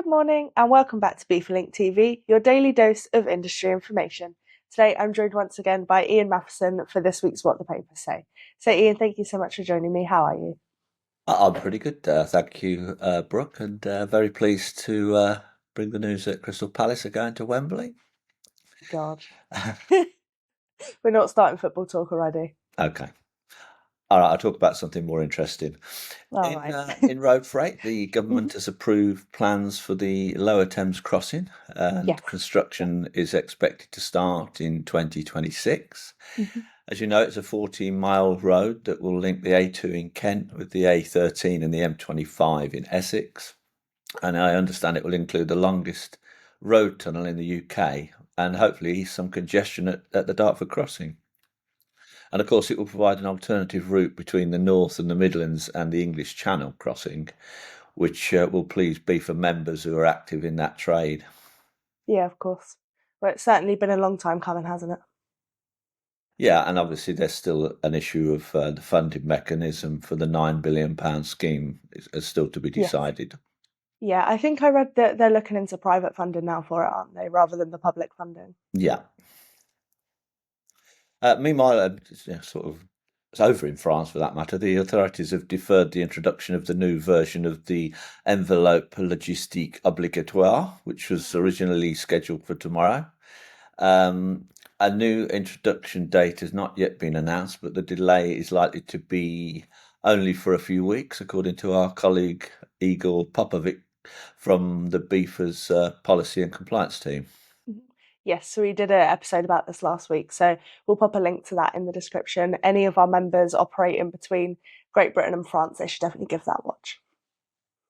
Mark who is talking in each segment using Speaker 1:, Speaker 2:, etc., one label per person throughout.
Speaker 1: Good morning and welcome back to BIFA Link TV, your daily dose of industry information. Today I'm joined once again by Ian Matheson for this week's What the Papers Say. So Ian, thank you so much for joining me. How are you?
Speaker 2: I'm pretty good, thank you, Brooke, and very pleased to bring the news that Crystal Palace are going to Wembley.
Speaker 1: God, we're not starting football talk already.
Speaker 2: Okay. All right, I'll talk about something more interesting.
Speaker 1: All
Speaker 2: In
Speaker 1: right.
Speaker 2: road freight, the
Speaker 1: Mhm.
Speaker 2: government has approved plans for the Lower Thames crossing, and
Speaker 1: Yes. Yeah.
Speaker 2: construction is expected to start in 2026.
Speaker 1: Mhm.
Speaker 2: As you know, it's a 14-mile road that will link the A2 in Kent with the A13 and the M25 in Essex. And I understand it will include the longest road tunnel in the UK and hopefully some congestion at the Dartford crossing. And of course, it will provide an alternative route between the North and the Midlands and the English Channel crossing, which will please BIFA members who are active in that trade.
Speaker 1: Yeah, of course. Well, it's certainly been a long time coming, hasn't it?
Speaker 2: Yeah, and obviously there's still an issue of the funding mechanism for the £9 billion scheme is still to be
Speaker 1: Yes.
Speaker 2: decided.
Speaker 1: Yeah, I think I read that they're looking into private funding now for it, aren't they, rather than the public funding?
Speaker 2: Yeah. Meanwhile, sort of, it's over in France for that matter. The authorities have deferred the introduction of the new version of the envelope logistique obligatoire, which was originally scheduled for tomorrow. Um, a new introduction date has not yet been announced, but the delay is likely to be only for a few weeks, according to our colleague Igor Popovic from the BIFA's policy and compliance team.
Speaker 1: Mhm. Yes, so we did an episode about this last week, so we'll pop a link to that in the description. Any of our members operating between Great Britain and France, they should definitely give that a watch.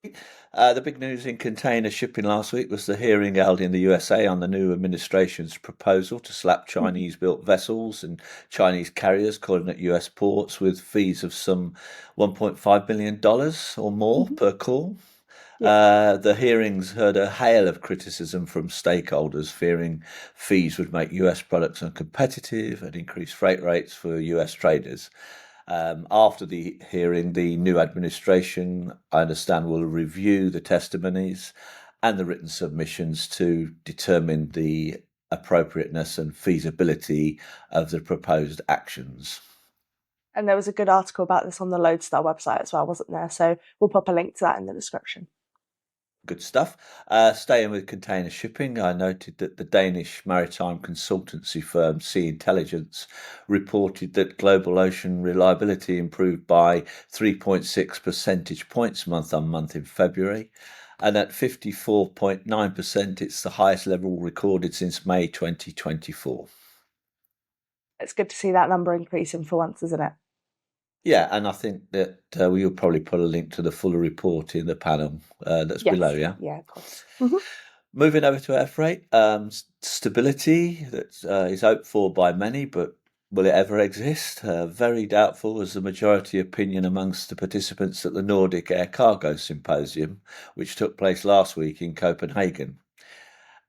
Speaker 2: The big news in container shipping last week was the hearing held in the USA on the new administration's proposal to slap
Speaker 1: Mhm.
Speaker 2: Chinese built vessels and Chinese carriers calling at US ports with fees of some $1.5 million or more
Speaker 1: Mhm.
Speaker 2: per call.
Speaker 1: Yeah,
Speaker 2: The hearings heard a hail of criticism from stakeholders, fearing fees would make US products uncompetitive and increase freight rates for US traders. After the hearing, the new administration, I understand, will review the testimonies and the written submissions to determine the appropriateness and feasibility of the proposed actions.
Speaker 1: and there was a good article about this on the Lodestar website as well, wasn't there? So we'll pop a link to that in the description.
Speaker 2: Good stuff. Staying with container shipping, I noted that the Danish maritime consultancy firm Sea Intelligence reported that global ocean reliability improved by 3.6 percentage points month on month in February. And at 54.9%, it's the highest level recorded since May 2024.
Speaker 1: It's good to see that number increasing for once, isn't it?
Speaker 2: Yeah, and I think that we'll probably put a link to the fuller report in the panel that's below,
Speaker 1: Yes,
Speaker 2: yeah?
Speaker 1: yeah, of course.
Speaker 2: Moving over to air freight, stability that is hoped for by many, but will it ever exist? Very doubtful, was the majority opinion amongst the participants at the Nordic Air Cargo Symposium, which took place last week in Copenhagen.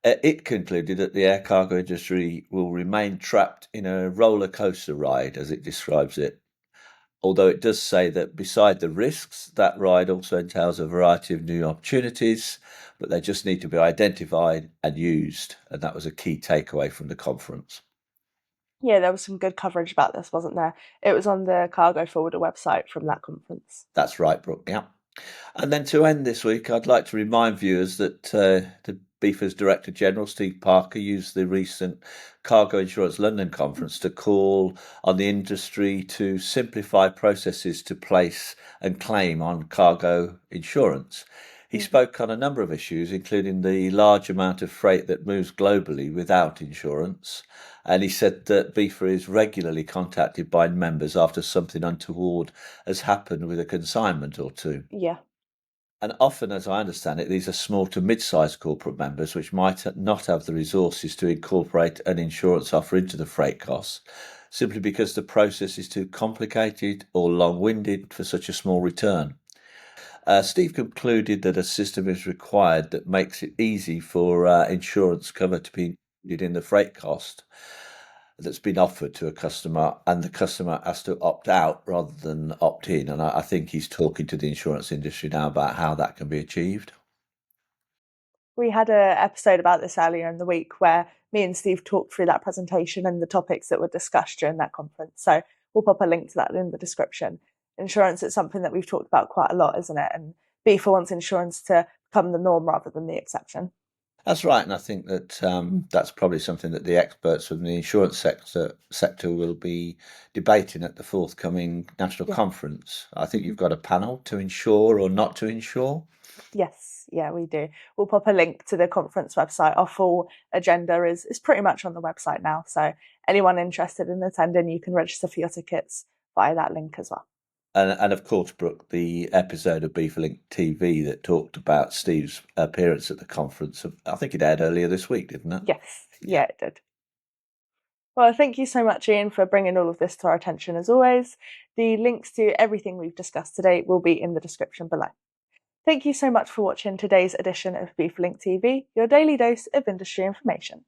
Speaker 2: It concluded that the air cargo industry will remain trapped in a roller coaster ride, as it describes it, although it does say that beside the risks, that ride also entails a variety of new opportunities, but they just need to be identified and used. And that was a key takeaway from the conference.
Speaker 1: Yeah, there was some good coverage about this, wasn't there? It was on the Cargo Forwarder website from that conference.
Speaker 2: That's right, Brooke. Yeah. And then to end this week, I'd like to remind viewers that the BIFA's Director General, Steve Parker, used the recent Cargo Insurance London conference to call on the industry to simplify processes to place and claim on cargo insurance. He
Speaker 1: Mhm.
Speaker 2: spoke on a number of issues, including the large amount of freight that moves globally without insurance. And he said that BIFA is regularly contacted by members after something untoward has happened with a consignment or two.
Speaker 1: Yeah.
Speaker 2: And often, as I understand it, these are small to mid-sized corporate members which might not have the resources to incorporate an insurance offer into the freight costs, simply because the process is too complicated or long-winded for such a small return. Steve concluded that a system is required that makes it easy for insurance cover to be included in the freight cost that's been offered to a customer, and the customer has to opt out rather than opt in. And I think he's talking to the insurance industry now about how that can be achieved.
Speaker 1: We had an episode about this earlier in the week where me and Steve talked through that presentation and the topics that were discussed during that conference. So we'll pop a link to that in the description. Insurance is something that we've talked about quite a lot, isn't it? And BIFA wants insurance to become the norm rather than the exception.
Speaker 2: That's right, and I think that that's probably something that the experts from the insurance sector will be debating at the forthcoming national conference. I think you've got a panel to insure or not to insure.
Speaker 1: Yes, yeah, we do. We'll pop a link to the conference website. Our full agenda is pretty much on the website now. So anyone interested in attending, you can register for your tickets via that link as well.
Speaker 2: And of course, Brooke, the episode of BIFA Link TV that talked about Steve's appearance at the conference, I think it aired earlier this week, didn't it?
Speaker 1: Yes, yeah, it did. Well, thank you so much, Ian, for bringing all of this to our attention as always. The links to everything we've discussed today will be in the description below. Thank you so much for watching today's edition of BIFA Link TV, your daily dose of industry information.